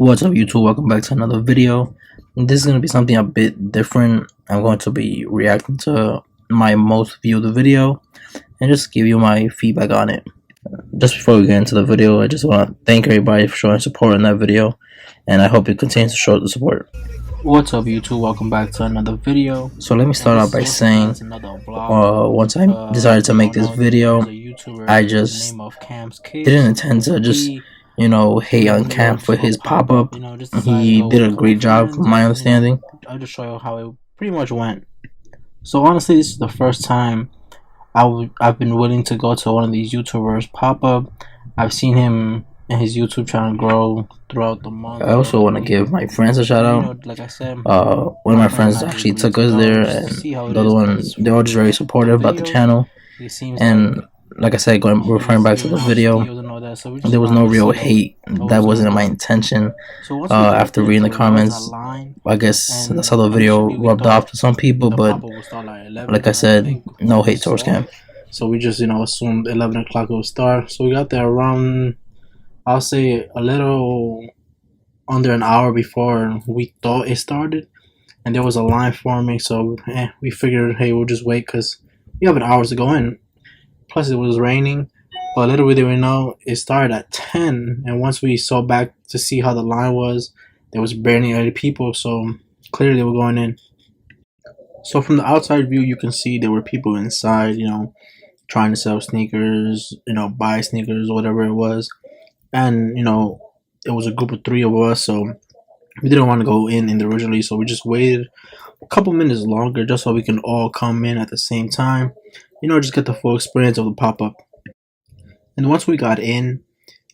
What's up, YouTube? Welcome back to another video. This is going to be something a bit different. I'm going to be reacting to my most viewed video and just give you my feedback on it. Just before we get into the video, I just want to thank everybody for showing support in that video, and I hope you continue to show the support. What's up, YouTube? Welcome back to another video. So let me start out by saying, once I decided to make this video, I just didn't intend to just hate on Cam for his pop-up. He did a great job from my understanding. I'll just show you how it pretty much went. So honestly, this is the first time I've been willing to go to one of these YouTubers pop-up. I've seen him and his YouTube channel grow throughout the month. I also want to give my friends a shout out. Like I said, one of my friends actually took us there, and the other ones, they're all just very supportive about the channel. And like I said, referring back to the video, there was no real hate. That wasn't my intention. After reading the comments, I guess that's how the video rubbed off to some people, but like I said, no hate towards Cam. So we just assumed 11 o'clock it would start. So we got there around, I'll say, a little under an hour before we thought it started, and there was a line forming. So we figured, hey, we'll just wait because we have an hour to go in. Plus it was raining, but little did we know it started at 10, and once we saw back to see how the line was, there was barely any people, so clearly they were going in. So from the outside view, you can see there were people inside, trying to sell sneakers, buy sneakers, whatever it was. And it was a group of 3 of us, so we didn't want to go in individually, so we just waited a couple minutes longer just so we can all come in at the same time, just get the full experience of the pop-up. And once we got in,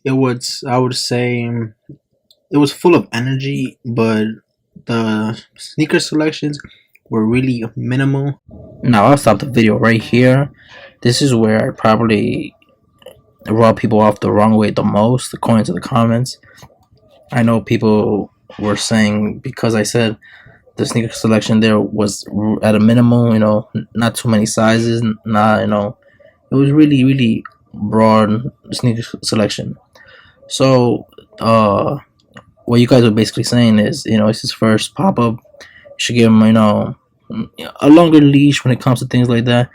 it was, I would say, it was full of energy, but the sneaker selections were really minimal. Now I'll stop the video right here. This is where I probably rub people off the wrong way the most, according to the comments. I know people were saying, because I said the sneaker selection there was at a minimum, not too many sizes, it was really broad sneaker selection. So what you guys are basically saying is, it's his first pop-up. You should give him, a longer leash when it comes to things like that.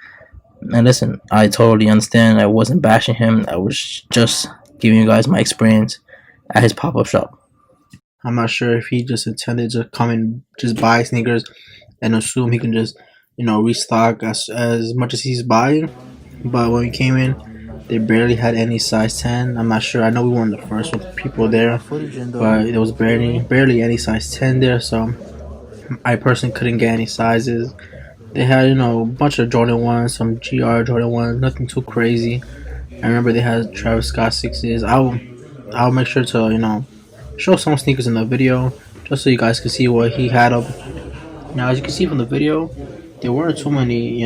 And listen, I totally understand. I wasn't bashing him. I was just giving you guys my experience at his pop-up shop. I'm not sure if he just intended to come and just buy sneakers and assume he can just, restock as much as he's buying. But when we came in, they barely had any size 10. I'm not sure. I know we weren't the first people there, but there was barely any size 10 there. So I personally couldn't get any sizes. They had, a bunch of Jordan 1s, some GR Jordan 1s, nothing too crazy. I remember they had Travis Scott 6s. I'll make sure to, show some sneakers in the video just so you guys can see what he had up. Now, as you can see from the video, there weren't too many,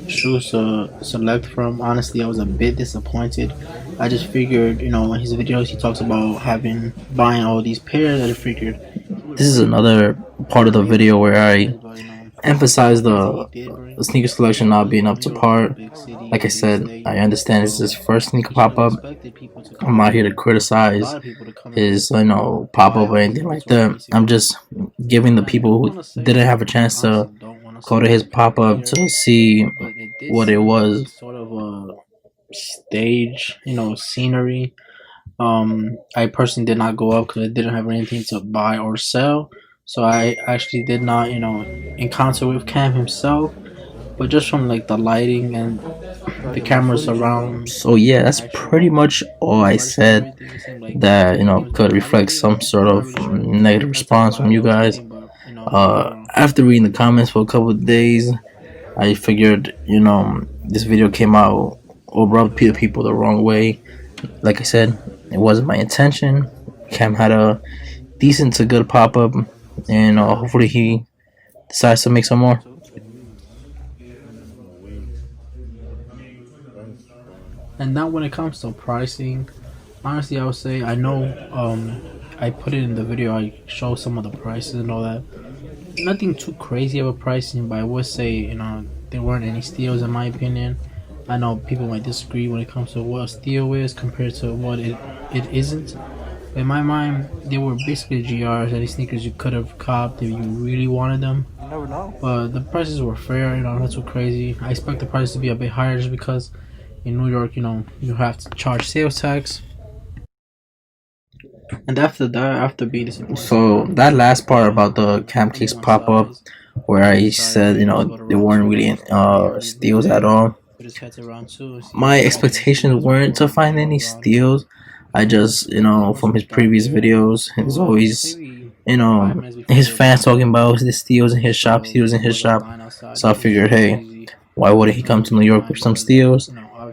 shoes to select from. Honestly, I was a bit disappointed. I just figured, in his videos he talks about buying all these pairs. I just figured this is another part of the video where I emphasize the sneaker selection not being up to par. Like I said, I understand it's his first sneaker pop-up. I'm not here to criticize his pop-up or anything like that. I'm just giving the people who didn't have a chance to go to his pop-up to see what it was. Sort of a stage, scenery. I personally did not go up because I didn't have anything to buy or sell. So I actually did not, encounter with Cam himself, but just from the lighting and the cameras around. So yeah, that's pretty much all I said that could reflect some sort of negative response from you guys. After reading the comments for a couple of days, I figured this video came out or rubbed people the wrong way. Like I said, it wasn't my intention. Cam had a decent to good pop-up, and hopefully he decides to make some more. And now when it comes to pricing, honestly, I would say, I know I put it in the video, I show some of the prices and all that. Nothing too crazy of a pricing, but I would say there weren't any steals in my opinion. I know people might disagree when it comes to what a steal is compared to what it isn't. In my mind, they were basically GRs, any sneakers you could have copped if you really wanted them. You never know. But the prices were fair, not too crazy. I expect the prices to be a bit higher just because in New York, you have to charge sales tax. And after that, after being disappointed. So that last part about the Camp Case pop up, where I said they weren't really steals at all. My expectations weren't to find any steals. I just from his previous videos, he's always his fans talking about the steals in his shop, steals in his shop. So I figured, hey, why wouldn't he come to New York with some steals?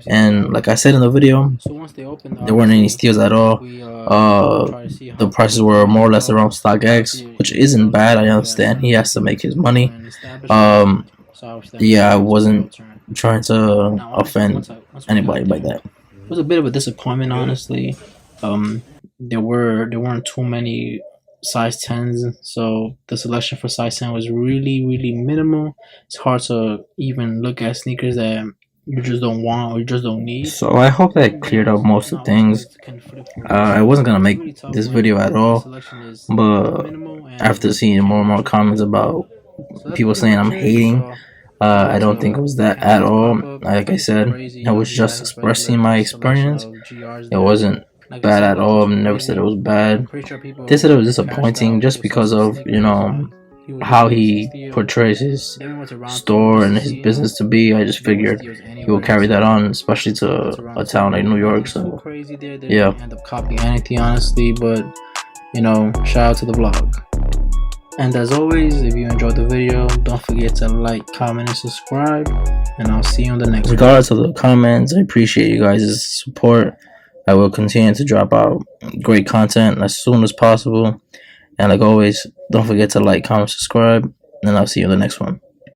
And like I said in the video, there weren't any steals at all. The prices were more or less around StockX, which isn't bad. I understand he has to make his money. Yeah, I wasn't trying to offend anybody by that. It was a bit of a disappointment, honestly. There weren't too many size 10s, so the selection for size 10 was really minimal. It's hard to even look at sneakers that you just don't want or you just don't need. So I hope that cleared up most of the things. I wasn't gonna make this video at all, but after seeing more and more comments about people saying I'm hating, I don't think it was that at all. Like I said, I was just expressing my experience. It wasn't bad at all. I never said it was bad. They said it was disappointing just because of how he portrays his store and his business to be. I just figured he will carry that on, especially to a town like New York. So yeah, end up copying anything honestly, but shout out to the vlog. And as always, if you enjoyed the video, don't forget to like, comment, and subscribe. And I'll see you on the next one. Regardless of the comments, I appreciate you guys' support. I will continue to drop out great content as soon as possible. And like always, don't forget to like, comment, subscribe. And I'll see you in the next one.